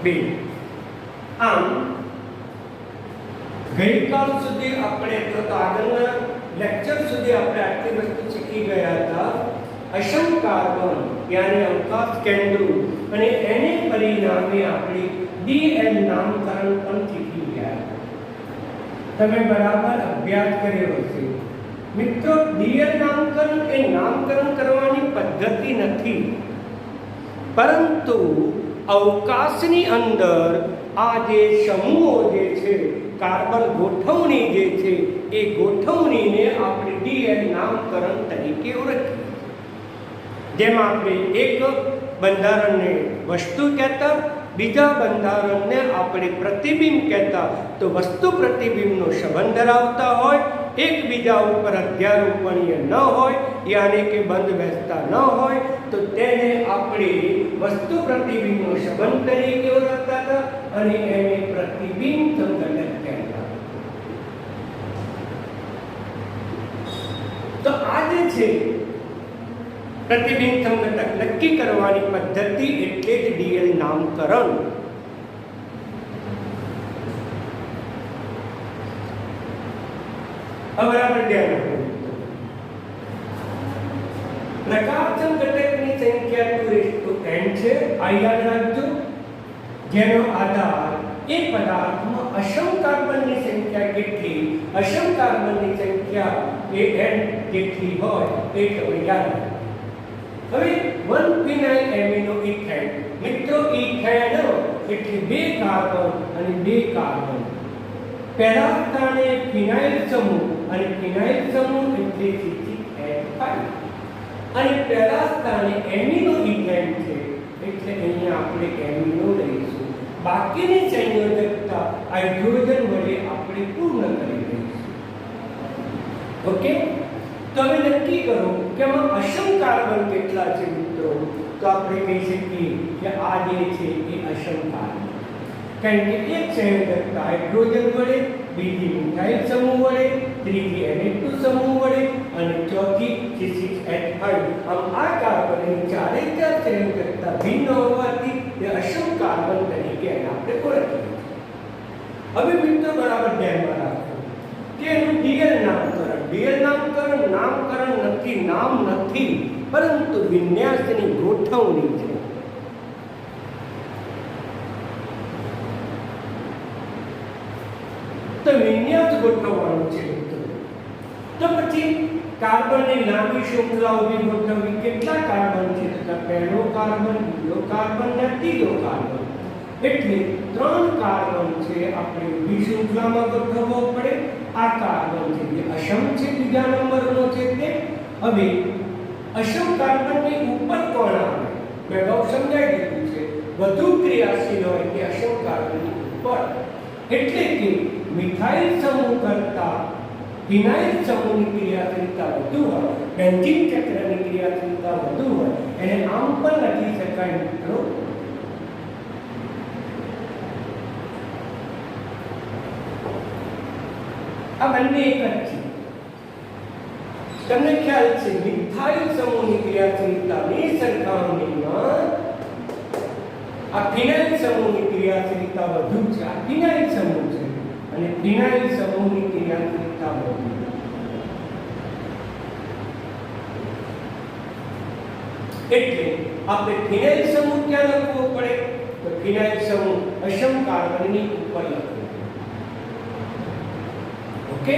2 આમ ગઈકાલ સુધી આપણે તો આગળના લેક્ચર સુધી આપણે આટલી વસ્તુ શીખી ગયા હતા અસમ કાર્બન યાની અવકાશ કેન્દ્રો અને એને પરિણામે આપણે ડીએલ નામકરણ પણ શીખી ગયા તમે બરાબર અભ્યાસ કર્યો હશે મિત્રો ડીએલ નામકરણ એ નામકરણ કરવાની પદ્ધતિ નથી પરંતુ અવકાશની અંદર આ જે સમૂહો જે છે કાર્બન ગોઠવણી જે છે એ ગોઠવણીને આપણે ડીએલ નામકરણ તરીકે ઓળખીએ જેમાં આપણે એક બંધારણને વસ્તુ કહેતા બીજા બંધારણને આપણે પ્રતિબિંબ કહેતા તો વસ્તુ પ્રતિબિંબનો સંબંધ ધરાવતા હોય એકબીજા ઉપર અધ્યારોપણીય ન હોય યાની કે બંધ બેસતા ન હોય તો તેને આપણે વસ્તુ પ્રતિબિંબનો સંબંધ તરીકે ઓળખતા હતા અને એને પ્રતિબિંબ સંગઠક કહેતા. તો આ જે છે પ્રતિબિંબ સંગઠક નક્કી કરવાની પદ્ધતિ એટલે જ ડીએલ નામકરણ. હવે આપણે ધ્યાન રાખવું પ્રકાશન ઘટકની સંખ્યા 2n છે આ યાદ રાખજો જેનો આધાર એ પદાર્થમાં અસમ કાર્બનની સંખ્યા કેટલી અસમ કાર્બનની સંખ્યા એ n જેટલી હોય એ તમે યાદ રાખો. હવે 1-phenyl એમિનો ઇથેન મિત્રો ઇથેન એટલે 2 કાર્બન અને 2 કાર્બન પહેલા સ્થાને ફિનાઇલ સમૂહ અને ફિનાઇલ સમૂહ એટલે CH5 અને પહેલા સ્થાને એમિનો ઇથેન છે એટલે અહીંયા આપણે એમિનો લઈશું બાકીની સંયોજકતા હાઇડ્રોજન વડે આપણે પૂર્ણ કરી દઈશું. ઓકે તો હવે નક્કી કરો કે આમાં અસમ કાર્બન કેટલા છે મિત્રો તો આપણે કહી શકીએ કે આ જે છે એ અસમ કાર્બન કારણ કે એક સંયોજકતા હાઇડ્રોજન વડે બીજી મિથાઇલ સમૂહ વડે ત્રીજી NH2 સમૂહ વડે અને ચોથી C6H5 આમ આ કાર્બનની ચારે ચાર સંયોજકતા ભિન્ન હોવાથી તે અસમ કાર્બન તરીકે આપણે ઓળખીએ. હવે મિત્રો બરાબર ધ્યાનમાં રાખો કે એનું ડીએલ નામકરણ નથી નામ નથી પરંતુ વિન્યાસની ગોઠવણી છે. તો વિન્યાસ ગોઠવવાનું છે તો પછી કાર્બનની લાંબી શૃંખલાઓની ગોઠવણી કેટલા કાર્બન છે તો પહેલો કાર્બન બીજો કાર્બન ને ત્રીજો કાર્બન એટલે 3 કાર્બન છે આપણે ઊભી શૃંખલામાં ગોઠવવો પડે. આ કાર્બન છે જે અસમ છે બીજા નંબરનો છે તે હવે અસમ કાર્બનની ઉપર કોણ આવે મેં અગાઉ સમજાવી દીધું છે વધુ ક્રિયાશીલ હોય કે અસમ કાર્બનની ઉપર એટલે કે મિથાઇલ સમૂહ કરતા ફિનાઇલ સમૂહની ક્રિયાશીલતા વધુ હોય બેન્ઝીન ચક્રની ક્રિયાશીલતા વધુ હોય એને આમ પણ લખી શકાય મિત્રો આ બંને એક જ છે. તમને ખ્યાલ છે મિથાઇલ સમૂહની ક્રિયાશીલતાની સરખામણીમાં આ ફિનાઇલ સમૂહની ક્રિયાશીલતા વધુ છે. આ ફિનાઇલ સમૂહ છે અને ફિનાઇલ સમૂહની ક્રિયાશીલતા વધુ એટલે આપણે ફિનાઇલ સમૂહ ક્યાં લખવો પડે તો ફિનાઇલ સમૂહ અસમ કાર્બનની ઉપર લખવો. ઓકે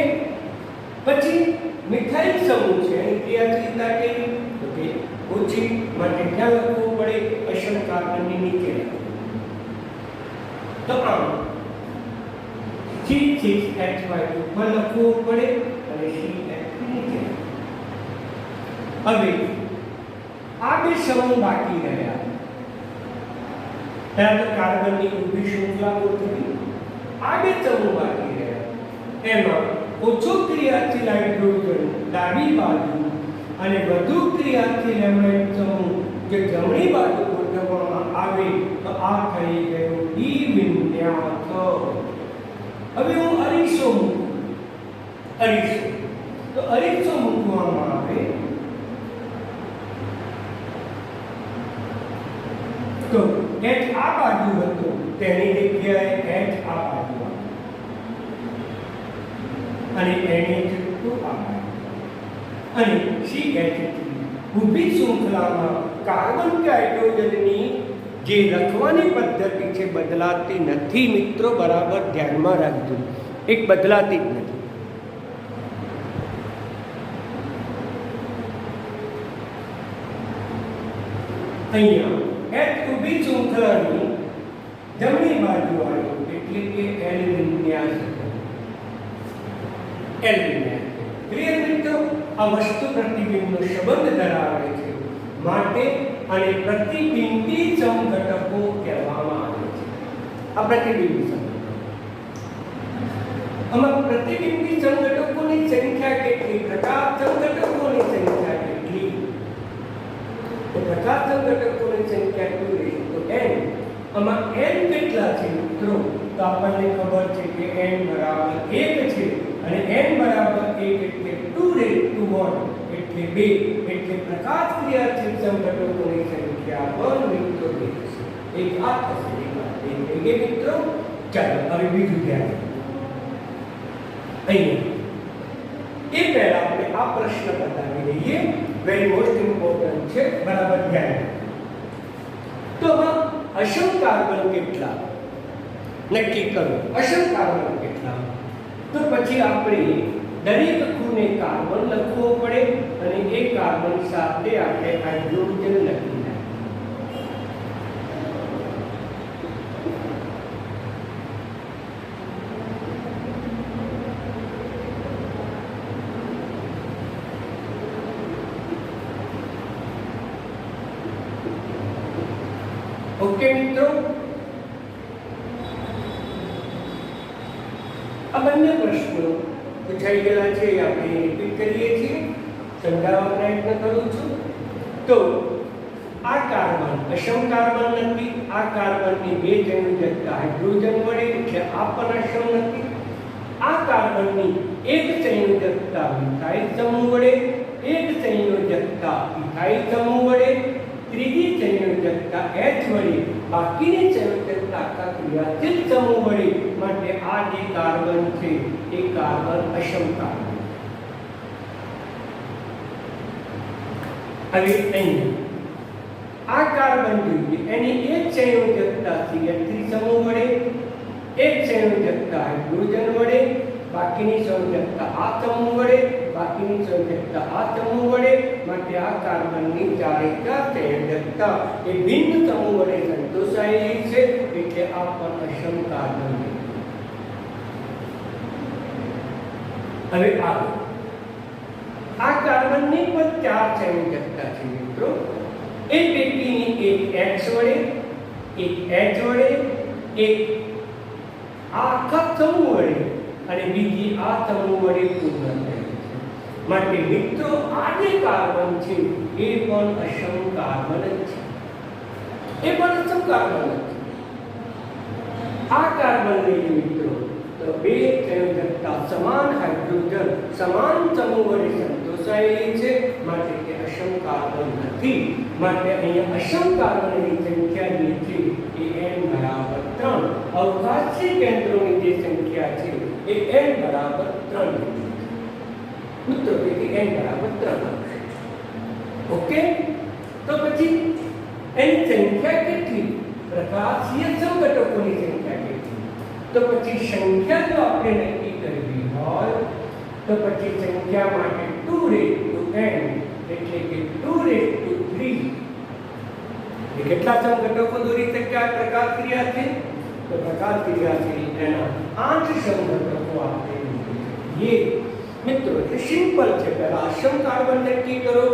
પછી મિથાઇલ સમૂહ છે એની ક્રિયાશીલતા કેવી તો કે ઓછી માટે ક્યાં લખવું પડે અસમ કાર્બનની નીચે લખવું. તો આમ C6H5 ઉપર લખવું પડે અને CH નીચે. હવે આ બે સમૂહ બાકી રહ્યા પહેલા તો કાર્બનની ઊભી શૃંખલા ગોઠવી આ બે સમૂહ બાકી રહ્યા એમાં ઓછો ક્રિયાશીલ હાઇડ્રોજન ડાબી બાજુ અને વધુ ક્રિયાશીલ એમાઇડ સમૂહ જે જમણી બાજુ ગોઠવવામાં આવે તો આ થઈ ગયો ડી વિન્યાસ. હવે હું અરીસો મૂકું તો અરીસો મૂકવામાં આવે તો H આ બાજુ હતો તેની જગ્યાએ H આ બાજુ અને NH2 આ બાજુ અને CH3 ઊભી શૃંખલામાં કાર્બન કે હાઇડ્રોજનની જે લખવાની પદ્ધતિ છે બદલાતી નથી મિત્રો, બરાબર ધ્યાનમાં રાખજો, એક બદલાતી જ નથી. અહીંયા H ઊભી શૃંખલાની જમણી બાજુ આવ્યો એટલે કે L વિન્યાસ. L વિન્યાસ ક્લિયર મિત્રો? આ વસ્તુ પ્રતિબિંબનો સંબંધ ધરાવે છે માટે અને પ્રતિબિંબી સમઘટકો કહેવામાં આવે છે. આ પ્રતિબિંબી સમઘટકો. આમાં પ્રતિબિંબી સમઘટકોની સંખ્યા કેટલી? પ્રકાશ સમઘટકોની સંખ્યા કેટલી? તો પ્રકાશ સમઘટકોની સંખ્યા 2n. આમાં n કેટલા છે મિત્રો? તો આપણને ખબર છે કે n બરાબર 1 છે અને n બરાબર 1 એટલે 2 એટલે 2 એટલે પ્રકાશ ક્રિયાશીલ સમઘટકોની સંખ્યા પણ મિત્રો 2 છે. એક આ થશે, એક આ થઈ ગઈ મિત્રો. ચાલો હવે બીજું ધ્યાન. અહીંયા એ પહેલા આપણે આ પ્રશ્ન બતાવી દઈએ, વેરી મોસ્ટ ઇમ્પોર્ટન્ટ છે, બરાબર ધ્યાન. તો અસમ કાર્બન કેટલા નક્કી કરો? અસમ કાર્બન કેટલા? તો પછી આપણે દરેક ખૂણે કાર્બન લખવો પડે અને એ કાર્બન સાથે આપણે હાઇડ્રોજન લખી ઓકે મિત્રો. આ બંને પ્રશ્નો પૂછાઈ ગયેલા છે, આપણે રિપીટ કરીએ છીએ, સમજાવવા પ્રયત્ન કરું છું. તો આ કાર્બન અસમ કાર્બન નથી, આ કાર્બનની બે સંયોજકતા હાઇડ્રોજન વડે એટલે આ પણ અસમ નથી. આ કાર્બનની એક સંયોજકતા મિથાઇલ સમૂહ વડે, એક સંયોજકતા ઇથાઇલ સમૂહ વડે, ત્રીજી સંયોજકતા H વડે, બાકીની સંયોજકતા ક્રિયાશીલ સમૂહ વડે. માટે આ જે કાર્બન છે એ કાર્બન અસમ કાર્બન. હવે અહીંયા આ કાર્બન જોઈએ, એની એક સંયોજકતા CH3 સમૂહ વડે, એક સંયોજકતા હાઇડ્રોજન વડે, બાકીની સંયોજકતા આ સમૂહ વડે, બાકીની સંયોજકતા આ સમૂહ વડે. માટે આ કાર્બનની ચારે ચાર સંયોજકતા એ ભિન્ન સમૂહ વડે સંતોષાયેલી છે એટલે આ પણ અસમ કાર્બન. હવે આ કાર્બનની પણ ચાર સંયોજકતા છે મિત્રો. એ પૈકીની એક X વડે, એક H વડે, એક આખા સમૂહ વડે અને બીજી આ સમૂહ વડે પૂર્ણ થાય છે. માટે મિત્રો આ જે કાર્બન છે એ પણ અસમ કાર્બન જ છે, એ પણ અસમ કાર્બન જ છે. આ કાર્બન લઈએ મિત્રો તો બે સંયોજકતા સમાન હાઇડ્રોજન સમાન સમૂહ વડે સંતોષાયેલી છે માટે તે અસમ કાર્બન નથી. માટે અહીંયા અસમ કાર્બનની સંખ્યા જે છે એ n બરાબર 3. અવકાશી કેન્દ્રોની જે સંખ્યા છે એ n બરાબર 3 મિત્રો, તેથી n બરાબર 3 આવશે. ઓકે. તો પછી એની સંખ્યા કેટલી? પ્રકાશીય સમઘટકોની સંખ્યા કેટલી? તો પછી સંખ્યા જો આપણે નક્કી કરવી હોય તો પછી સંખ્યા માટે 2n એટલે કે 2 એ કેટલા સમઘટકો દોરી શક્યા પ્રકાશ ક્રિયા છે? તો પ્રકાશ ક્રિયા છે એના 8 સમઘટકો આપણે દોરીએ મિત્રો. એ સિમ્પલ છે. પહેલા અસમ કાર્બન નક્કી કરો,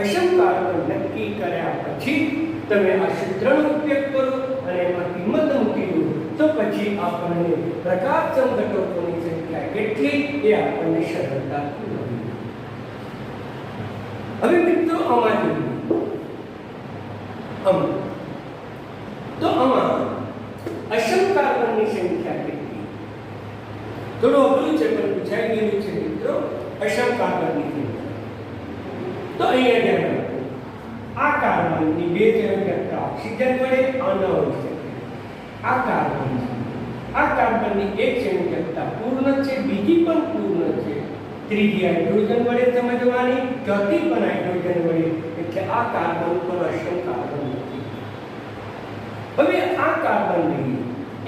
અસમ કાર્બન નક્કી કર્યા પછી તમે આ સૂત્રનો ઉપયોગ કરો અને એમાં કિંમત મૂકી દો તો પછી આપણને પ્રકાશ સમઘટકોની સંખ્યા કેટલી એ આપણને સરળતાથી મળી. હવે મિત્રો આમાં જોઈએ તો આમાં અસમ કાર્બનની સંખ્યા કેટલી? થોડું અઘરું છે પણ પૂછાઈ ગયેલું છે મિત્રો. અસમ કાર્બનની સંખ્યા તો અહીંયા ધ્યાન રાખો, આ કાર્બન કાર્બનની બે સંયોજકતા ઓક્સિજન વડે ન હોઈ શકે. આ કાર્બન છે, આ કાર્બનની એક સંયોજકતા પૂર્ણ છે, બીજી પણ પૂર્ણ છે, ત્રીજી હાઇડ્રોજન વડે સમજવાની, ચોથી પણ હાઇડ્રોજન વડે, એટલે આ કાર્બન પણ અસમ કાર્બન નથી. હવે આ કાર્બનની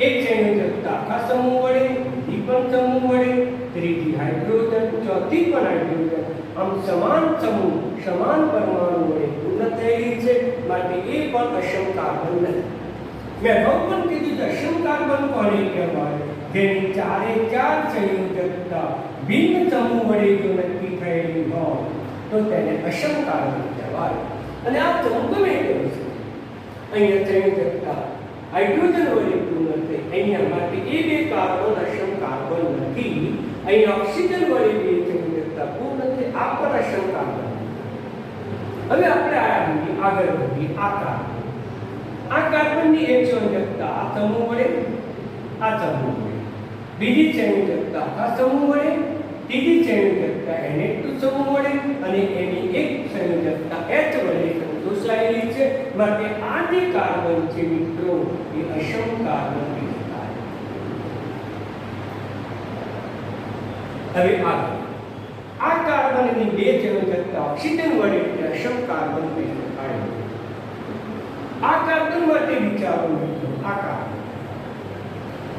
એક સંયોજકતા આખા સમૂહ વડે, બીજી પણ સમૂહ વડે, ત્રીજી હાઇડ્રોજન, ચોથી પણ હાઇડ્રોજન, આમ સમાન સમૂહ સમાન પરમાણુ વડે પૂર્ણ થયેલી છે, માટે એ પણ અસમ કાર્બન નથી. મેં અગાઉ પણ કીધું કે અસમ કાર્બન કોને કહેવાય? જેની ચારે ચાર સંયોજકતા ભિન્ન સમૂહ વડે જો નક્કી થયેલી હોય તો તેને અસમ કાર્બન કહેવાય. અને આ સમૂહ ગમે તેવો છે, અહીંયા સંયોજકતા હાઇડ્રોજન વડે પૂર્ણ થઈ, અહીંયા માટે એ બે કાર્બન અસમ કાર્બન નથી. અહીંયા ઓક્સિજન વડે બે સંયોજકતા પૂર્ણ થઈ, આ પણ અસમ કાર્બન. હવે આપણે આગળ વધીએ. આ કાર્બનની એક સંયોજકતા આ સમૂહ વડે, આ સમૂહ વડે, બીજી સંયોજકતા આ સમૂહ વડે, ત્રીજી સંયોજકતા NH2 સમૂહ વડે, અને એની એક સંયોજકતા H વડે સંતોષાયેલી છે, માટે આ જે કાર્બન છે મિત્રો એ અસમ કાર્બન કહેવાય. હવે આ કાર્બનની બે સંયોજકતા ઓક્સિજન વડે એટલે અસમ કાર્બન કહેવાય. આ કાર્બન માટે વિચારો મિત્રો. આ કાર્બન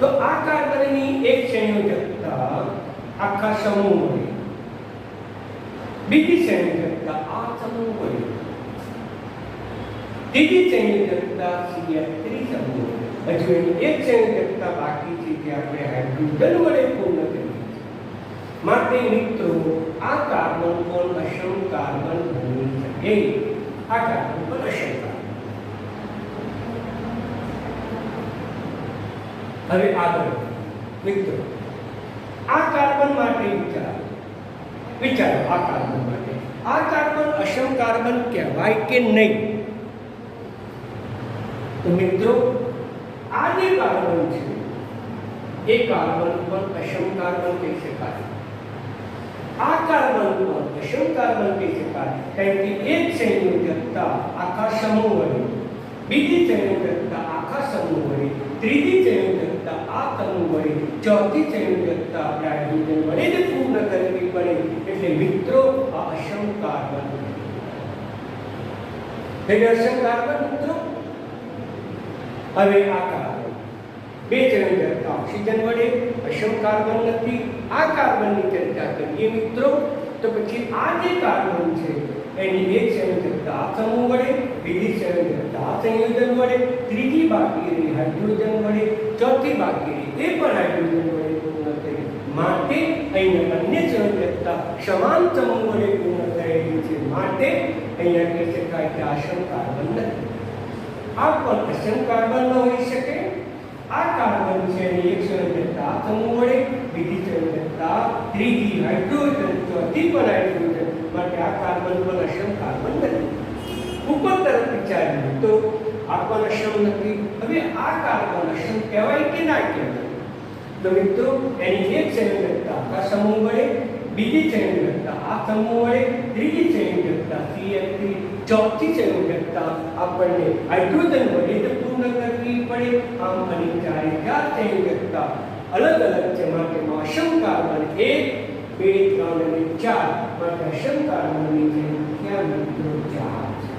તો આ કાર્બનની એક સંયોજકતા આખા સમૂહ વડે, બીજી સંયોજકતા આ સમૂહ વડે, ત્રીજી સંયોજકતા CH3 સમૂહ વડે. હજુ એની એક સંયોજકતા બાકી છે જે આપણે હાઇડ્રોજન વડે પૂર્ણ કરી છે. માટે મિત્રો આ કાર્બન પણ અસમ કાર્બન બની શકે. આ કાર્બન પણ અસમ કાર્બન. હવે આગળ મિત્રો આ કાર્બન માટે વિચારો. આ કાર્બન માટે આ કાર્બન અસમ કાર્બન કહેવાય કે નહીં? તો મિત્રો આ જે કાર્બન છે એ કાર્બન પણ અસમ કાર્બન કહી શકાય. આ કાર્બન પણ અસમ કાર્બન કહી શકાય, કારણ કે એક સંયોજકતા આખા સમૂહ વડે, બીજી સંયોજકતા આખા સમૂહ વડે, ત્રીજી સંયોજકતા આ સમૂહ વડે, ચોથી સંયોજકતા આપણે હાઇડ્રોજન વડે જ પૂર્ણ કરવી પડે. એટલે મિત્રો આ અસમ કાર્બન એટલે અસમ કાર્બન મિત્રો. હવે આ કાર્બન બે સંયોજકતા ઓક્સિજન વડે અસમ કાર્બન નથી. આ કાર્બનની ચર્ચા કરીએ મિત્રો તો પછી આ જે કાર્બન છે એની એક સંયોજકતા આ સમૂહ વડે, બીજી સંયોજકતા આ સંયોજન વડે, ત્રીજી બાકી રહી હાઇડ્રોજન વડે, ચોથી બાકી રહી એ પણ હાઇડ્રોજન વડે પૂર્ણ થઈ. માટે અહીંયા અન્ય સંયોજકતા સમાન સમૂહ વડે પૂર્ણ થયેલી છે, માટે અહીંયા કહી શકાય કે અસમ કાર્બન નથી. આ પણ અસમ કાર્બન ન હોઈ શકે. આ કાર્બન છે એની એક સંયોજકતા આ સમૂહ વડે, બીજી સંયોજકતા, ત્રીજી હાઇડ્રોજન, ચોથી પણ હાઇડ્રોજન, માટે આ કાર્બન પણ અસમ કાર્બન નથી. ઉપર તરફ વિચારીએ તો આ પણ અસમ નથી. હવે આ કાર્બન અસમ કહેવાય કે ના કહેવાય? તો મિત્રો એની એક સંયોજકતા આખા સમૂહ વડે, બીજી સંયોજકતા આ સમૂહ વડે, ત્રીજી સંયોજકતા CH3, ચોથી સંયોજકતા આપણને હાઇડ્રોજન વડે જ પૂર્ણ કરવી પડે. આમ અને ચારે ચાર સંયોજકતા અલગ અલગ છે, માટે અસમ કાર્બન 1, 2, 3 અને 4, માટે અસમ કાર્બનની સંખ્યા મિત્રો 4 છે.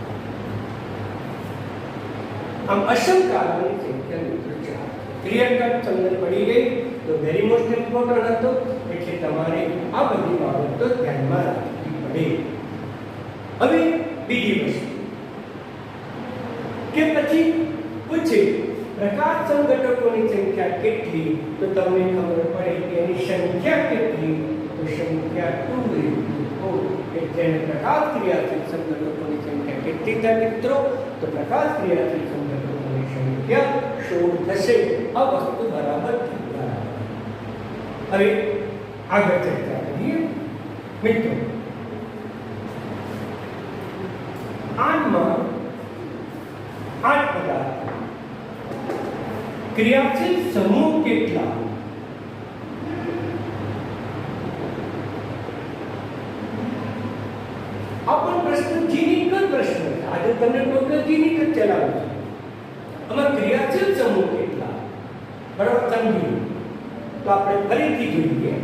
આમ અસમ કાર્બનની સંખ્યા મિત્રો 4. ક્લિયર કટ સમજ પડી ગઈ? તો વેરી મોસ્ટ ઇમ્પોર્ટન્ટ હતો, એટલે તમારે આ બધી બાબતો ધ્યાનમાં રાખવી પડે. હવે બીજી વસ્તુ કે પછી પૂછે પ્રકાશ સંઘટકોની સંખ્યા કેટલી? તો તમને ખબર પડે કે એની સંખ્યા કેટલી? તો સંખ્યા 2:4. એટલે પ્રકાશ ક્રિયાશીલ સંઘટકોની સંખ્યા કેટલી થાય મિત્રો? તો પ્રકાશ ક્રિયાશીલ સંઘટકોની સંખ્યા 16 થશે. આ વસ્તુ બરાબર. હવે આગળ ચર્ચા કરીએ મિત્રો. આમાં 8 પદાર્થ ક્રિયાશીલ સમૂહ કેટલા? આ પણ પ્રશ્ન જીની ન પ્રશ્ન છે. આજે તમને ટોટોલોજીની જ ચલાવું છું. આમાં ક્રિયાશીલ સમૂહ કેટલા? બરાબર સમજી તો આપણે ફરીથી જોઈએ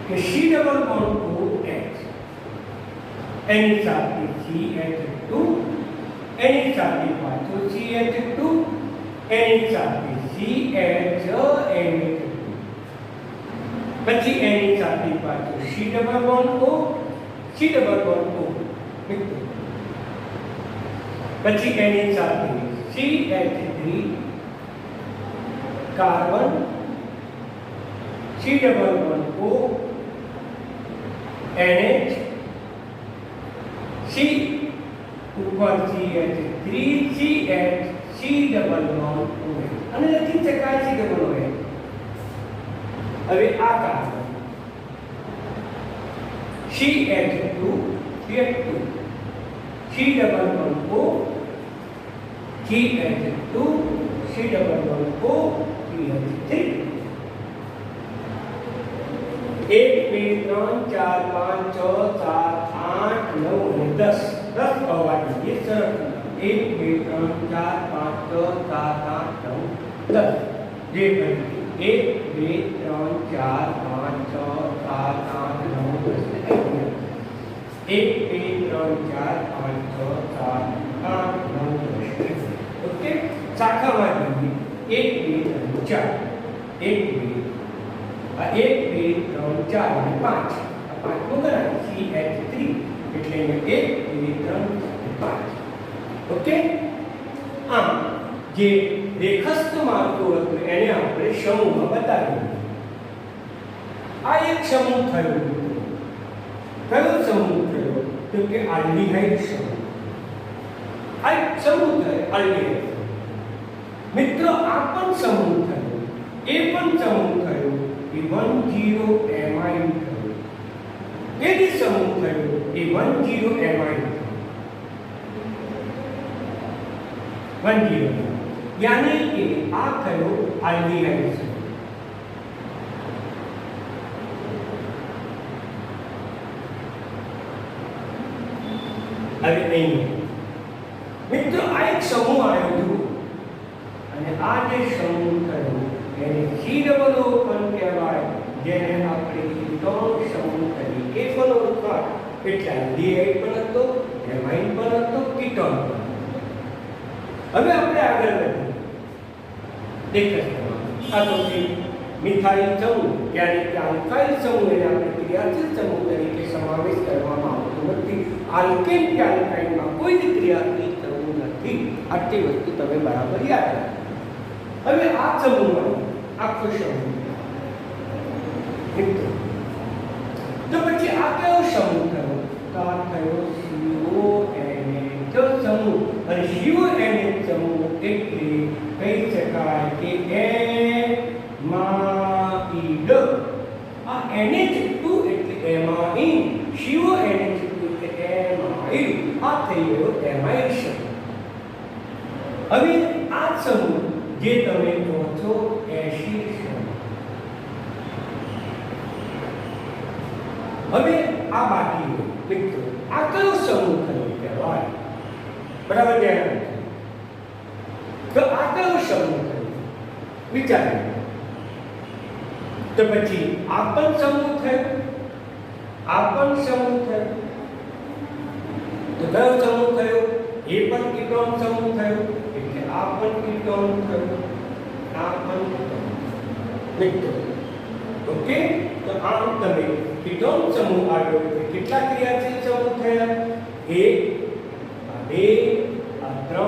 કે C∠OH એની સાથે CH2 એની સાથે પાછો CH2 એની સાથે CH2 પછી એની સાથે પાછો C∠O પછી એની સાથે CH3 carbon C∠O NH C ઉપર CH3 CH C∠OH અને લખી શકાય C∠OH. હવે આ carbon CH2 CH2 C∠O CH2 C∠O CH3 1 2 3 4 5 6 7 8 9 અને 10 હોવા જોઈએ. સરળ 1 2 3 4 5 6 7 8 9 10 જે ફરીથી 1 2 3 4 5 6 7 8 9 10 1 2 3 4 5 6 7 8 9 10. ઓકે, શાખામાં જોઈએ 1 2 3 4 1 2 1 2 3 4 અને 5 આ પાંચમો ગણાય CH3 એટલે 1 2 3 5. ઓકે, આમ જે રેખસ્થ માળખું હતું એને આપણે સમૂહમાં બતાવ્યું. આ એક સમૂહ થયો. કયો સમૂહ થયો? તો કે આલ્ડીહાઇડ સમૂહ. આ એક સમૂહ થયો આલ્ડીહાઇડ. મિત્રો આ પણ સમૂહ થયો, એ પણ સમૂહ થયો, એ 10 એમાઇન થયો. એ જે સમૂહ થયો એ 10 એમાઇન થયો. 10 यानी कि आ कयो आल्डिहाइड समूह. હવે અહીં મિત્રો આ એક સમૂહ આવ્યો અને આ જે સમૂહ થયો એને C∠O પણ કહેવાય, જેને આપણે કીટોન સમૂહ તરીકે પણ ઓળખાય. એટલે આલ્ડિહાઇડ પણ હતો, એમાઇન પણ હતો, કીટોન પણ. હવે આપણે આગળ વધીએ. એક આ તો મિથાઇલ સમૂહ यानी कि अल्काइल समूह એને આપણે ક્રિયાશીલ સમૂહ તરીકે સમાવેશ કરવામાં આવતો નથી. આલ્કેન કે આલ્કાઇનમાં કોઈ જ ક્રિયાશીલ સમૂહ નથી. આટલી વસ્તુ તમે બરાબર યાદ રાખો. હવે આ સમૂહમાં આખો સમૂહ મિત્રો તો પછી આ કયો સમૂહ થયો? તો આ થયો CONH સમૂહ. અને CONH સમૂહ એટલે કહી શકાય કે એમાઇડ. આ NH2 એટલે એમાઇન, CONH2 એટલે એમાઇડ. આ થઈ ગયો એમાઇડ સમૂહ. હવે આ સમૂહ જે તમે કહો છો એસિડ સમૂહ. હવે આ બાકી મિત્રો આ કયો સમૂહ થયો કહેવાય? બરાબર ધ્યાન રાખજો. તો આ કયો સમૂહ થયો વિચારો. તો પછી આ પણ સમૂહ થયો, આ પણ સમૂહ થયો. તો કયો સમૂહ થયો? એ પણ કીટોન સમૂહ થયો એટલે આ પણ કીટોન થયો, આ પણ મિત્રો. ઓકે, તો આમ તમે કીટોન સમૂહ આવ્યો એટલે કેટલા ક્રિયાશીલ સમૂહ થયા? 1 આ 2 આ 3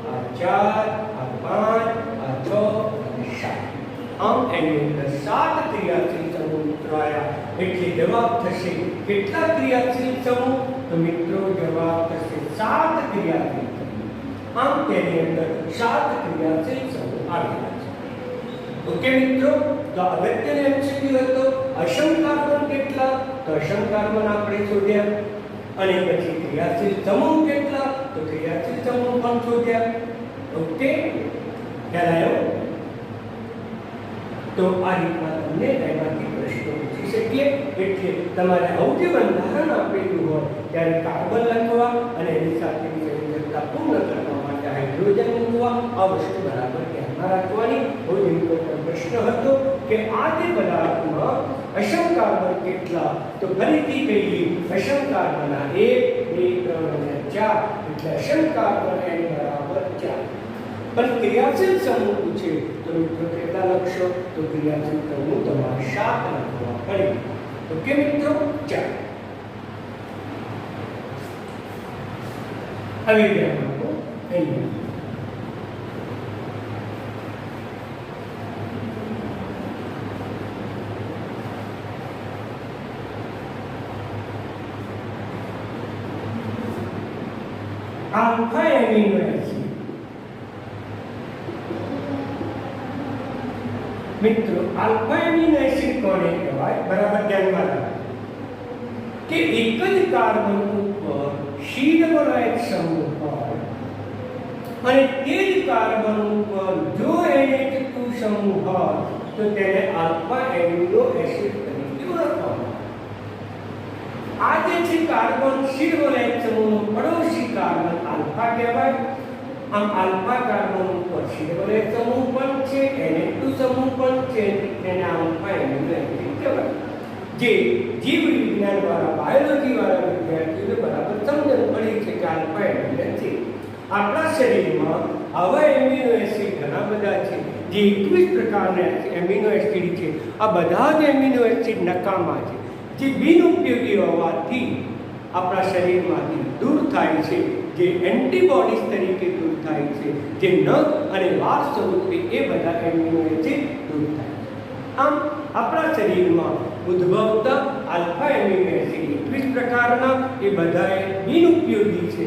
આ 4 આ 5 આ 6 અને 7. આમ એની અંદર 7 ક્રિયાશીલ સમૂહ મિત્રો આવ્યા. એટલે જવાબ થશે કેટલા ક્રિયાશીલ સમૂહ? તો મિત્રો જવાબ થશે 7 ક્રિયાશીલ સમૂહ. આમ તેની અંદર 7 ક્રિયાશીલ સમૂહ આવેલા છે. ઓકે મિત્રો, તો અગત્યનો એમસીક્યુ હતો અસમ કાર્બન કેટલા? તો અસમ કાર્બન આપણે શોધ્યા. અને પછી ક્રિયાશીલ સમૂહ કેટલા? તો ક્રિયાશીલ સમૂહ પણ શોધ્યા. ઓકે, ખ્યાલ આવ્યો? તો આ રીતના તમને એમાંથી પ્રશ્નો પૂછી શકીએ. એટલે તમારે આવું જે બંધારણ આપેલું હોય ત્યારે કાર્બન લખવા અને એની સાથેની સંયોજકતા પૂર્ણ કરવા માટે હાઇડ્રોજન મૂકવા, આ વસ્તુ બરાબર ધ્યાનમાં રાખવાની. બહુ ઇમ્પોર્ટન્ટ પ્રશ્ન હતો કે આ જે પદાર્થમાં અસમ કાર્બન કેટલા, તો ફરીથી કહીએ અસમ કાર્બનના 1 2 3 અને 4, એટલે અસમ કાર્બન n બરાબર 4. પણ ક્રિયાશીલ સમૂહ પૂછે તો મિત્રો કેટલા લખશો? તો ક્રિયાશીલ સમૂહ તમારે 7 લખવા પડે. ઓકે મિત્રો, ચાલો હવે ધ્યાન આપો અહીંયા આલ્ફા એમિનો એસિડ. મિત્રો આલ્ફા એમિનો એસિડ કોને કહેવાય? બરાબર ધ્યાનમાં રાખો કે એક જ કાર્બન ઉપર સીધો એક સમૂહ હોય અને તે જ કાર્બન ઉપર જો NH2 સમૂહ હોય તો તેને આલ્ફા એમિનો એસિડ તરીકે ઓળખવામાં આવે. આ જે છે કાર્બન સીધો એક સમૂહનો પડોશી કાર્બન આલ્ફા કહેવાય. આમ આલ્ફા કાર્બન ઉપર સીધો એક સમૂહ પણ છે, NH2 સમૂહ પણ છે, તેને આલ્ફા એમિનો એસિડ કહેવાય. જે જીવ વિજ્ઞાન વાળા બાયોલોજી વાળા વિદ્યાર્થીઓને બરાબર સમજણ પડી છે કે આલ્ફા એમિનો એસિડ. આપણા શરીરમાં આવા એમિનો એસિડ ઘણા બધા છે, જે 21 પ્રકારના એમિનો એસિડ છે. આ બધા જ એમિનો એસિડ નકામા છે, જે બિનઉપયોગી હોવાથી આપણા શરીરમાંથી દૂર થાય છે, જે એન્ટીબોડીઝ તરીકે દૂર થાય છે, જે નખ અને વાળ સ્વરૂપે એ બધા એમિનો એસિડ દૂર થાય છે. આમ આપણા શરીરમાં ઉદ્ભવતા આલ્ફા એમિનો એસિડ 21 પ્રકારના, એ બધા બિનઉપયોગી છે.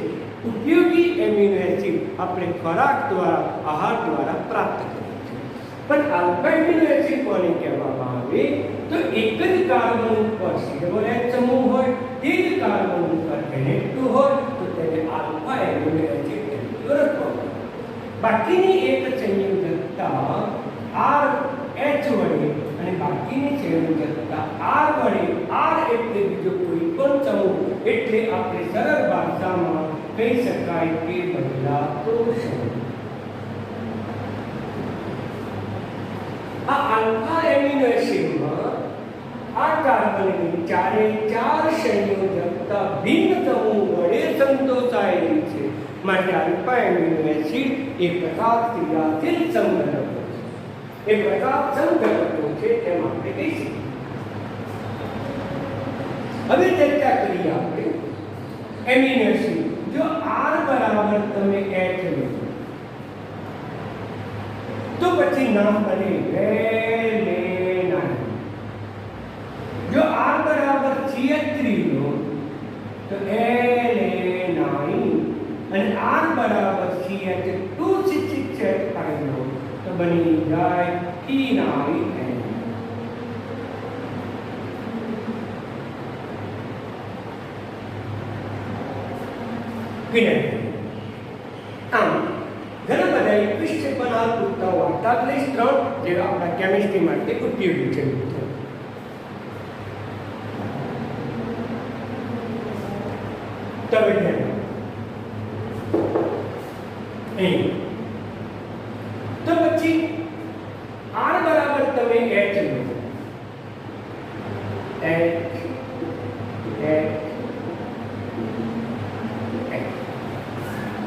ઉપયોગી એમિનો એસિડ આપણે ખોરાક દ્વારા, આહાર દ્વારા પ્રાપ્ત કરીએ છીએ. પણ આલ્ફા એમિનો એસિડ કોને કહેવામાં આવે? તો એક જ કાર્બન ઉપર સીધો એક સમૂહ હોય, તે જ કાર્બન ઉપર NH2 હોય તો તેને આલ્ફા એમિનો એસિડ તરીકે ઓળખવામાં આવે. બાકીની એક સંયોજકતા RH વડે અને બાકીની સંયોજકતા R વડે, R એટલે બીજો કોઈ પણ સમૂહ, એટલે આપણે સરળ ભાષામાં કહી શકાય કે બદલાતો સમૂહ. આ આલ્ફા એમિનો એસિડમાં આ કાર્બનની ચારે ચાર સંયોજકતા ભિન્ન સમૂહ વડે સંતોષાયેલી છે. માટે આલ્ફા એમિનો એસિડ એ પ્રકાશ ક્રિયાશીલ સંઘટકો છે. એ પ્રકાશ સંઘટકો છે તેમ આપણે કહી શકીએ. હવે ચર્ચા કરીએ આપણે એમિનો એસિડ. જો R બરાબર તમે H લો તો પછી નામ બને વેલેનાઇન. જો R બરાબર CH3 લો તો એલેનાઇન, અને R બરાબર CH2 લો તો બની જાય ઇનાઇન. આમ ઘણા બધા 21 છે, પણ આ પૂરતા વાર્તા લઈશ 3 જે આપણા કેમિસ્ટ્રી માટે ઉપયોગી છે. તમે તો પછી R બરાબર તમે H લો,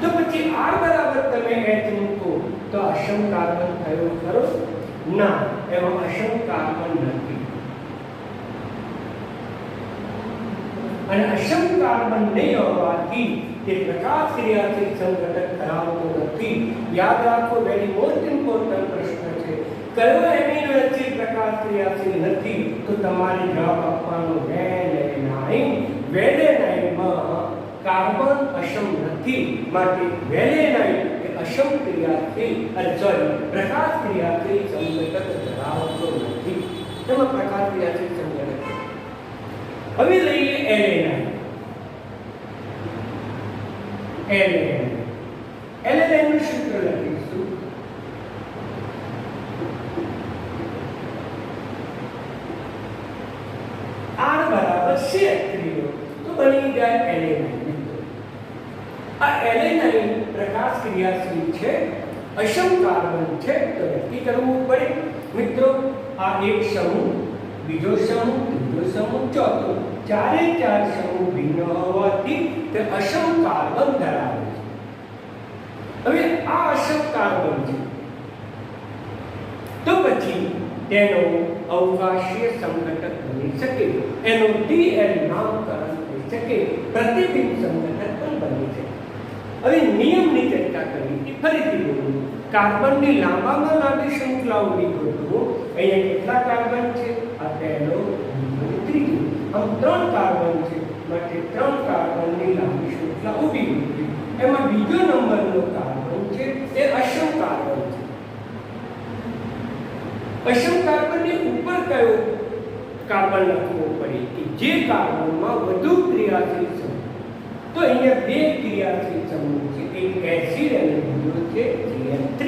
તો પછી R બરાબર તમે H મૂકો તો અસમ કાર્બન થયો ખરો? ના, એમાં અસમ કાર્બન નથી. અને અસમ કાર્બન નહીં હોવાથી તે પ્રકાશ ક્રિયાશીલ સંઘટક ધરાવતો નથી. યાદ રાખો, વેરી મોસ્ટ ઇમ્પોર્ટન્ટ પ્રશ્ન છે. કયો એમિનો એસિડ પ્રકાશ ક્રિયાશીલ નથી? તો તમારે જવાબ આપવાનો વેલેનાઇન. વેલેનાઇનમાં કાર્બન અસમ નથી, માટે વેલેનાઇન એ અસમ ક્રિયાશીલ પ્રકાશ ક્રિયાશીલ સંઘટક ધરાવતો નથી. તેમાં પ્રકાશ ક્રિયાશીલ સંઘટક. હવે લઈએ એલેનાઇન. એલેનાઇનનું સૂત્ર લખીશું. ક્રિયાશીલ છે, અસમ કાર્બન છે, તો નક્કી કરવું પડે. મિત્રો આ એક સમૂહ, બીજો સમૂહ, ત્રીજો સમૂહ, ચોથો, ચારે ચાર સમૂહ ભિન્ન હોવાથી તે અસમ કાર્બન ધરાવે છે. હવે આ અસમ કાર્બન છે તો પછી તેનો અવકાશીય સંઘટક બની શકે, એનો DL નામકરણ થઈ શકે, પ્રતિબિંબ સંઘટક પણ બની શકે. હવે નિયમની ચર્ચા કરી, ફરીથી બોલું. કાર્બનની લાંબામાં લાંબી શૃંખલાઓની ગોઠવો. અહીંયા કેટલા કાર્બન છે? આ પહેલો, બીજો, ત્રીજો. આમ 3 કાર્બન છે, માટે 3 કાર્બનની લાંબી શૃંખલા ઊભી ગોઠવી. એમાં બીજો નંબરનો કાર્બન છે એ અસમ કાર્બન છે. અસમ કાર્બનની ઉપર કયો કાર્બન લખવો પડે કે જે કાર્બનમાં વધુ ક્રિયાશીલ સમૂહ? તો અહીંયા 2 ક્રિયાશીલ સમૂહ છે, એક એસિડ અને બીજો છે CH3.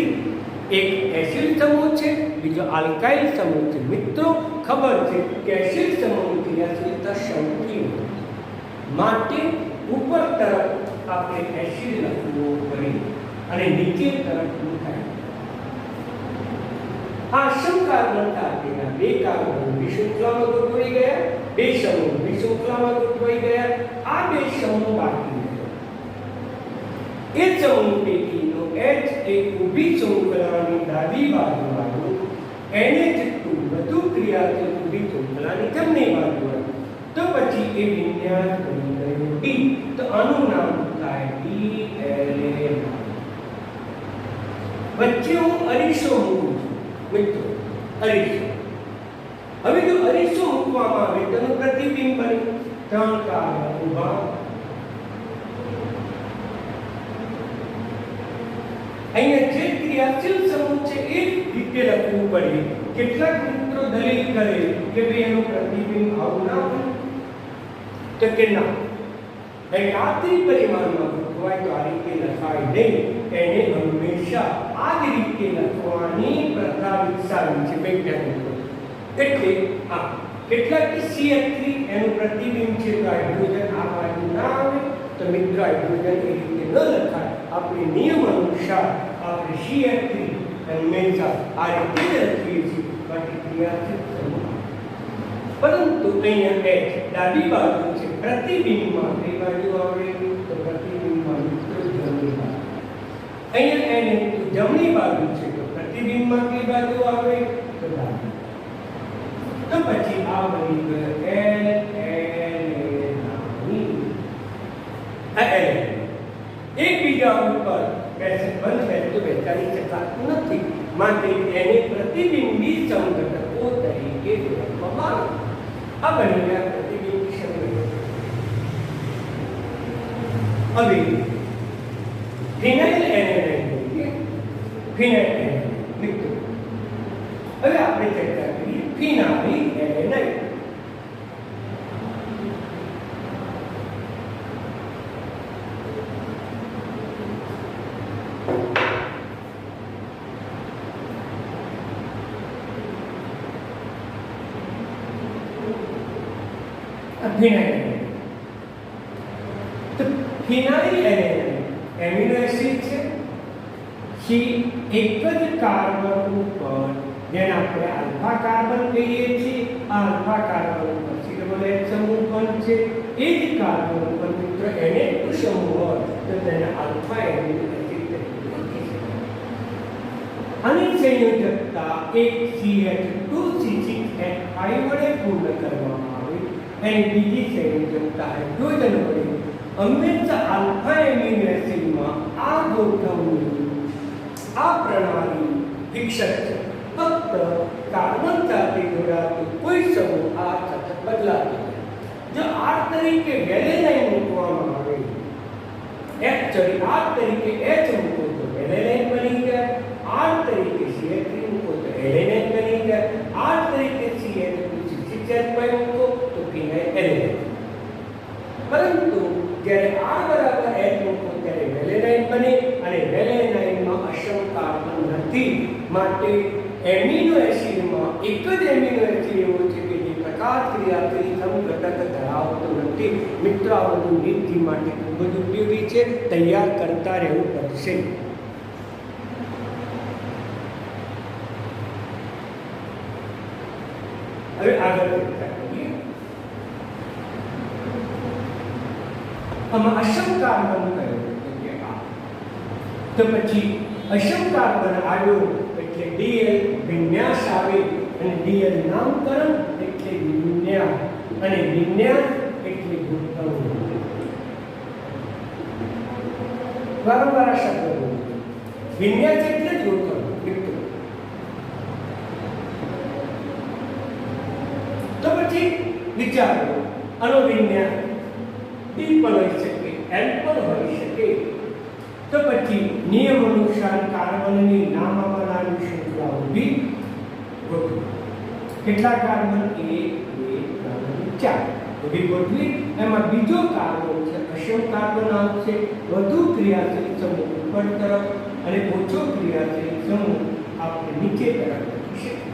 એક એસિડ સમૂહ છે, બીજો આલ્કાઇલ સમૂહ છે. મિત્રો ખબર છે કે એસિડ સમૂહની ક્રિયાશીલતા સૌથી વધુ છે, માટે ઉપર તરફ આપણે એસિડ લખવો પડે અને નીચે તરફ લખાય. આ અસમ કાર્બન સાથેના 2 કાર્બન વિશૃંખલામાં ગોઠવાઈ ગયા, 2 સમૂહ વિશૃંખલામાં ગોઠવાઈ ગયા. આ 2 સમૂહ બાકી રહ્યા. એ સમૂહ પૈકીનો H એ ઊભી શૃંખલાની ડાબી બાજુ વાળું, એને જેટલું વધુ ક્રિયાશીલ ઊભી શૃંખલાની જમણી બાજુ વાળું, તો પછી એ વિન્યાસ બની ગયો D. તો આનું નામ થાય DLA. વચ્ચે હું અરીસો મૂકું છું મિત્રો, અરીસો. હવે જો અરીસો મૂકવામાં આવે તો એનું પ્રતિબિંબ બને. 3 કાર્બન ઊભા. અહીંયા જે ક્રિયાશીલ સમૂહ છે એ રીતે લખવું પડે. કેટલાક મિત્રો દલીલ કરે કે ભાઈ એનું પ્રતિબિંબ આવું ના બને, તો કે ના, આ ત્રિપરિમાણમાં ગોઠવાય તો આ રીતે લખાય નહીં. એને હંમેશા આ જ રીતે લખવાની પ્રથા વિકસાવી છે વૈજ્ઞાનિકો. એટલે આ કેટલાક CH3 એનું પ્રતિબિંબ છે તો હાઇડ્રોજન આ બાજુ ના આવે, તો મિત્ર હાઇડ્રોજન એ રીતે ન લખાય. આપણે નિયમ અનુસાર આપણે CH3 હંમેશા આ રીતે જ લખીએ છીએ, બાકી ક્રિયાશીલ સમૂહ. પરંતુ અહીંયા H ડાબી બાજુ છે, પ્રતિબિંબમાં કઈ બાજુ આવે? તો પ્રતિબિંબમાં મિત્રો જમણી બાજુ. અહીંયા N જમણી બાજુ છે, તો પ્રતિબિંબમાં કઈ બાજુ આવે? તો ડાબી. તો પછી આ બની ગયો એકબીજા ઉપર બંધ બેસતું બેસાડી શકાતું નથી, માટે એને પ્રતિબિંબી સંઘટકો તરીકે ઓળખવામાં આવે. આ બની ગયા પ્રતિબિંબી સંઘટકો. હવે ફિનાઇલ એનેલાઇન જોઈએ. ફિનાઇલ એનેલાઇન મિત્રો, હવે આપણે ચર્ચા કરીએ ફિનાઇલ એનેલાઇન. ફિનાઇલ એનેલાઇન એમિનો એસિડ છે. એક જ કાર્બન ઉપર, જેને આપણે આલ્ફા કાર્બન કહીએ છીએ, આ આલ્ફા કાર્બન ઉપર CH સમૂહ પણ છે. એ જ કાર્બન ઉપર મિત્રો NH2 સમૂહ હોય તો તેને આલ્ફા એમિનો એસિડ તરીકે લખી શકાય. આની સંયોજકતા એક CH2C6H5 વડે પૂર્ણ કરવામાં આવે અને બીજી સંયોજકતા હાઇડ્રોજન વડે. હંમેશા આલ્ફા એમિનો એસિડમાં આ ગોઠવણી, આ પ્રણાલી વિકસિત છે. ફક્ત કાર્બન સાથે જોડાતું કોઈ સમૂહ આ સતત બદલાતો જાય. જો R તરીકે વેલેનાઇન મૂકવામાં આવે, R તરીકે H મૂકો તો વેલેનાઇન બની જાય, R તરીકે CH3 મૂકો તો એલેનાઇન બની જાય, R તરીકે CH2 મૂકો તો ફિનાઇલ એલેનાઇન. પરંતુ જ્યારે R બરાબર H મૂકો ત્યારે વેલેનાઇન બને અને વેલેનાઇનમાં અસમ કાર્બન નથી, માટે એમિનો એસિડમાં એક જ એમિનો એસિડ એવો છે કે જે પ્રકાશ ક્રિયાથી સમઘટક ધરાવતો નથી. મિત્રો આ બધું નીતિ માટે ખૂબ જ ઉપયોગી છે, તૈયાર કરતા રહેવું પડશે. હવે આગળ ચર્ચા કરીએ. આમાં અસમ કાર્બન કયો કે આ, તો પછી અસમ કાર્બન આવ્યો એટલે ડીએલ વિન્યાસ આવે અને ડીએલ નામકરણ એટલે વિન્યાસ અને વિન્યાસ એટલે ગોઠવણી. વારંવાર આ શબ્દ બોલો. વિન્યાસ એટલે જ ગોઠવણી મિત્રો. તો પછી વિચારો આનો વિન્યાસ ડી પણ હોઈ શકે, એલ પણ હોઈ શકે. તો પછી નિયમ અનુસાર કાર્બનની નામ આપવાની શૃંખલા ઊભી ગોઠવો. કેટલા કાર્બન? 1 2 3 4 ઊભી ગોઠવી. એમાં બીજો કાર્બન છે અસમ કાર્બન આવશે. વધુ ક્રિયાશીલ સમૂહ ઉપર તરફ અને ઓછો ક્રિયાશીલ સમૂહ આપણે નીચે તરફ લખી શકીએ.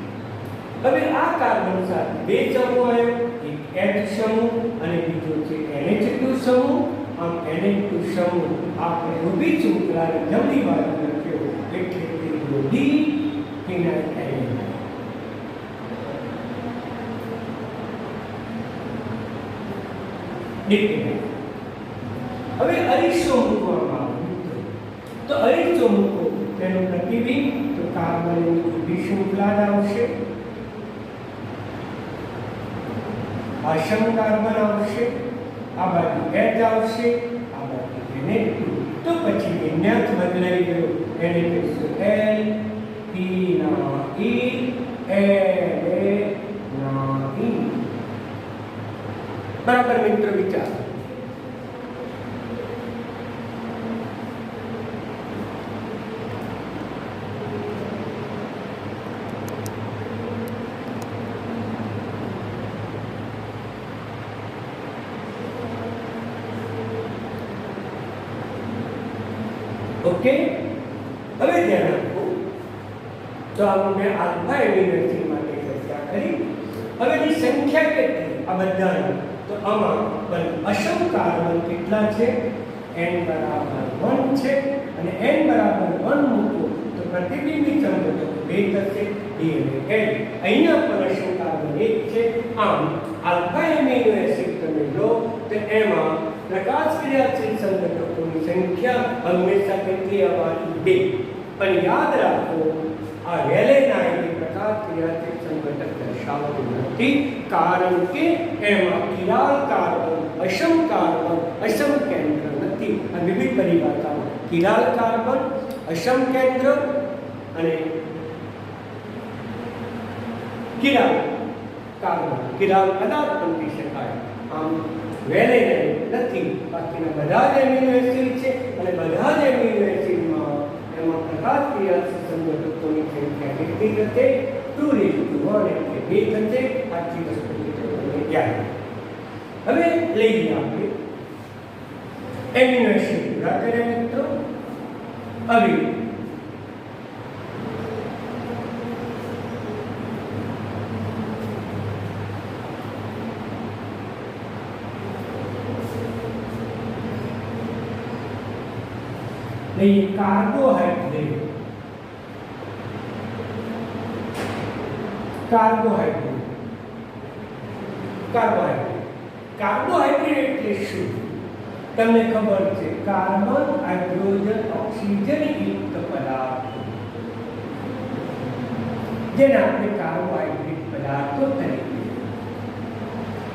હવે આ કાર્બન સાથે બે સમૂહ આવ્યો, એક H સમૂહ અને બીજો છે NH2 સમૂહ. આમ NH2 સમૂહ આપણે ઊભી શૃંખલાની જમણી બાજુ લખ્યો એટલે કે ડી ફિનાઇલ એલ્ડિહાઇડ. હવે અરીસો મૂકવામાં આવ્યો તો અરીસો મૂકો તેનું પ્રતિબિંબ તો કાર્બનની ઊભી શૃંખલા આવશે, અસમ કાર્બન આવશે, આ બાજુ H આવશે, આ બાજુ NH2. તો પછી વિન્યાસ બદલાઈ ગયો. NH2L P ના E A ના E. બરાબર મિત્રો વિચાર. ઓકે, હવે ધ્યાન આપો. તો આપણે આલ્ફા એમિનો એસિડ માટે ચર્ચા કરી. હવે ની સંખ્યા કેટલી આ બધાની? તો આમાં પણ અસમ કાર્બન કેટલા છે? n બરાબર 1 છે અને n બરાબર 1 મૂકો તો પ્રતિબિંબિત સંબંધો 2 થશે. DNA અહીંયા પણ અસમ કાર્બન 1 છે. આમ આલ્ફા એમિનો એસિડ તમે લો તો એમાં પ્રકાશ ક્રિયાશીલ સંઘટકોની સંખ્યા હંમેશા કેટલી આવવાની? 2. પણ યાદ રાખો આ વેલેનાઇન પ્રકાશ ક્રિયાશીલ સંઘટક દર્શાવતું નથી, કારણ કે એમાં chiral carbon, Assam carbon, Assam કેન્દ્ર નથી. આ વિવિધ પરિભાષામાં કિરાલ કાર્બન, અસમ કેન્દ્ર અને કિરાલ કાર્બન, કિરાલ પદાર્થ પણ કહી શકાય. આમ વેલેનાઇન નથી. બાકીના બધા જ એમિનો એસિડ છે અને બધા જ એમિનો એસિડમાં એમાં પ્રકાશ ક્રિયાશીલ સંઘટકોની સંખ્યા કેટલી થશે? 2:1 એટલે 2 થશે. આટલી વસ્તુ તમને યાદ. હવે લઈએ આપણે એમિનો એસિડ પૂરા કર્યા મિત્રો. હવે કાર્બોહાઈડ્રેટ. કાર્બોહાઈડ્રેટ એટલે શું? તમને ખબર છે, કાર્બન, હાઇડ્રોજન, ઓક્સિજન યુક્ત પદાર્થ જેને આપણે કાર્બોહાઈડ્રેટ પદાર્થો તરીકે.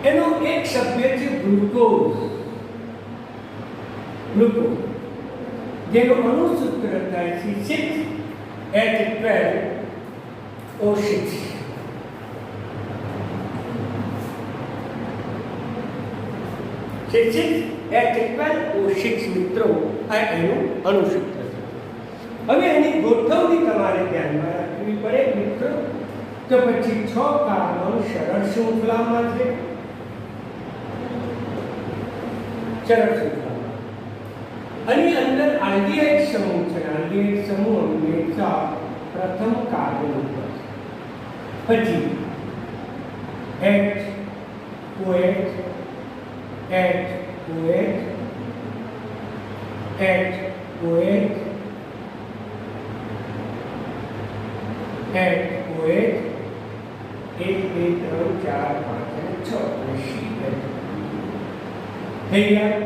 એનો એક સભ્ય છે ગ્લુકોઝ. જેનું અણુસૂત્ર થાય છે 6H12O6. H12O6 મિત્રો આ એનું અણુસૂત્ર છે. હવે એની ગોઠવણી તમારે ધ્યાનમાં રાખવી પડે મિત્રો. તો પછી 6 કાર્બન સરળ શૃંખલામાં છે. સરળ શૃંખલામાં આની અંદર આલ્ડીહાઇડ સમૂહ છે. આલ્ડીહાઇડ સમૂહ હંમેશા પ્રથમ કાર્બન ઉપર છે. પછી HOH HOH HOH HOH 1 2 3 4 5 અને 6 અને C થઈ ગયા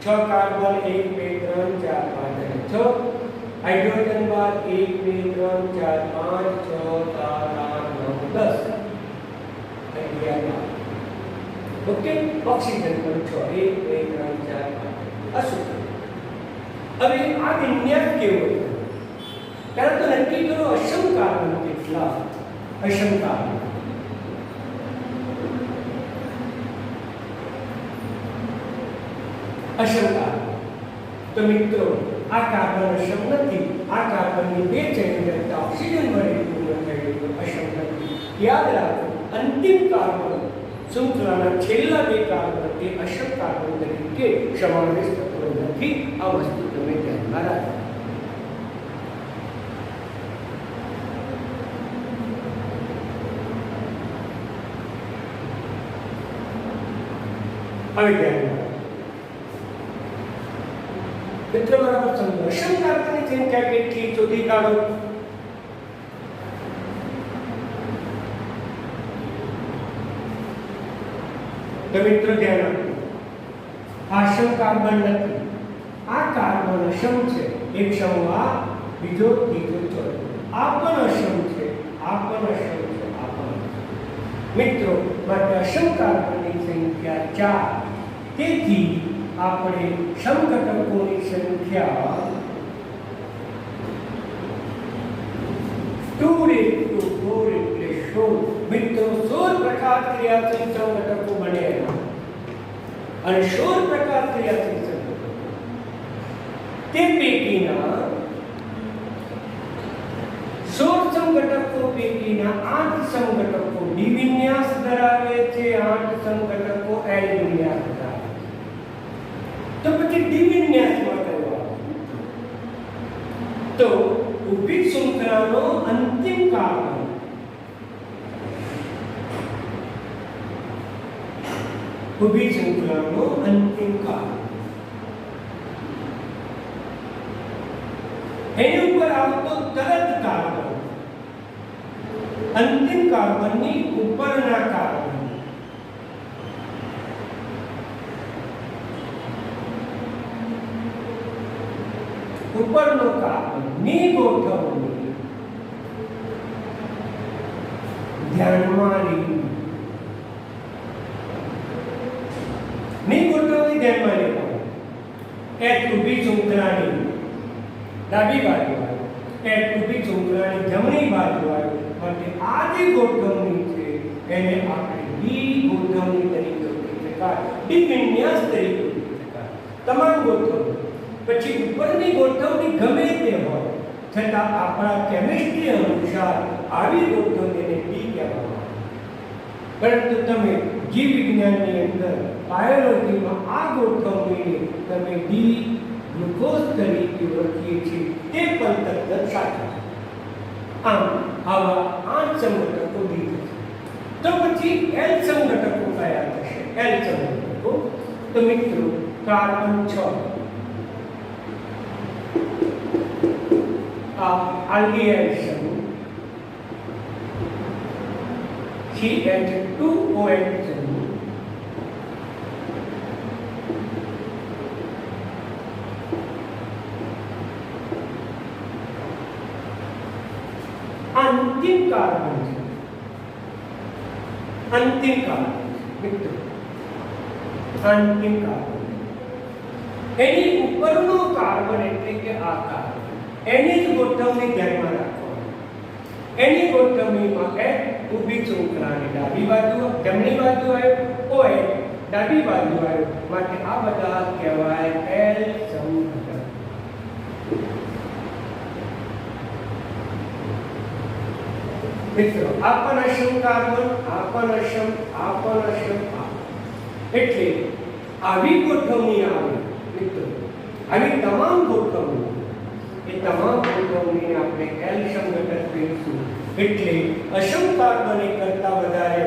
6 કાર્બન 1 2 3 4 5 અને 6 हाइड्रोजन बार 1 2 3 4 5 6 7 8 9 10 ओके ऑक्सीजन पर 6 1 2 3 4 5 अशुद्ध હવે આ વિન્યાસ કેવો છે ત્યારે તો નક્કી કરો અસમ કાર્બન કેટલા અસમ કાર્બન અસમ કાર્બન તો મિત્રો આ કાર્બન અસમ નથી આ કાર્બનની બે ચેન કરતા ઓક્સિજન વડે પૂર્ણ થયેલું અસમ નથી યાદ રાખો અંતિમ કાર્બન શૃંખલાના છેલ્લા બે કાર્બન એ અસમ કાર્બન તરીકે સમાવેશ થતો નથી આ વસ્તુ તમે ધ્યાનમાં રાખો હવે ધ્યાન મિત્રો બરાબર સમજો અસમ કાર્બનની સંખ્યા કેટલી શોધી કાઢો તો મિત્રો ધ્યાન રાખો આ અસમ કાર્બન નથી આ કાર્બન અસમ છે એક સમૂહ બીજો ત્રીજો ચોથો આ પણ અસમ છે આ પણ અસમ છે આ પણ મિત્રો માટે અસમ કાર્બનની સંખ્યા 4 તેથી આપણે સમઘટકોની સંખ્યા 2 into 4 એટલે 16 મિત્રો 16 પ્રકાર ક્રિયાશીલ સમઘટકો બને અને 16 પ્રકાર ક્રિયાશીલ સમઘટકો તે પૈકીના 16 સમઘટકો પૈકીના 8 સમઘટકો ડી વિન્યાસ ધરાવે છે 8 સમઘટકો એલ વિન્યાસ ધરાવે તો પછી ડી વિન્યાસમાં કરવા તો ઊભી શૃંખલાનો અંતિમ કાર્બન ઊભી શૃંખલાનો અંતિમ કાર્બન એની ઉપર આવતો તરત કાર્બન અંતિમ કાર્બનની ઉપરના કાર્બન ઉપરનો કાર્બન ની ગોઠવણી ધ્યાનમાં લેવી ની ગોઠવણી ધ્યાનમાં લેવી એક ઊભી શૃંખલાની ડાબી બાજુ આવે એક ઊભી શૃંખલાની જમણી બાજુ આવે માટે આ જે ગોઠવણી છે એને આપણે ડી ગોઠવણી તરીકે ઓળખી શકાય ડી વિન્યાસ તરીકે ઓળખી શકાય તમામ ગોઠવણી પછી ઉપરની ગોઠવણી ગમે તે હોય છતાં આપણા કેમિસ્ટ્રી અનુસાર આવી ગોઠવણીને ડી કહેવામાં આવે પરંતુ તમે જીવ વિજ્ઞાનની અંદર બાયોલોજીમાં આ ગોઠવણીને તમે ડી ગ્લુકોઝ તરીકે ઓળખીએ છીએ તે પણ તદ્દન સાચું છે આમ આવા 8 સંઘટકો ડી થશે તો પછી એલ સંઘટકો કયા થશે એલ સંઘટકો તો મિત્રો કાર્બન 6 aldehyde समूह CH2OH समूह अंतिम कार्बन मित्र अंतिम कार्बन एनी उपरनो कार्बन એટલે કે આ કાર્બન એની જ ગોઠવણી ધ્યાનમાં રાખવાની એની ગોઠવણીમાં એક ઊભી શૃંખલાની ડાબી બાજુ જમણી બાજુ આવ્યો OH ડાબી બાજુ આવ્યો માટે આ બધા કહેવાય એલ સમઘટક મિત્રો આ પણ અસમ કાર્બન આ પણ અસમ આ પણ અસમ એટલે આવી ગોઠવણી આવે મિત્રો આવી તમામ ગોઠવણી એ તમામ ગોઠવણીને આપણે એલ સંઘટક કહીશું એટલે અસમ કાર્બન કરતા વધારે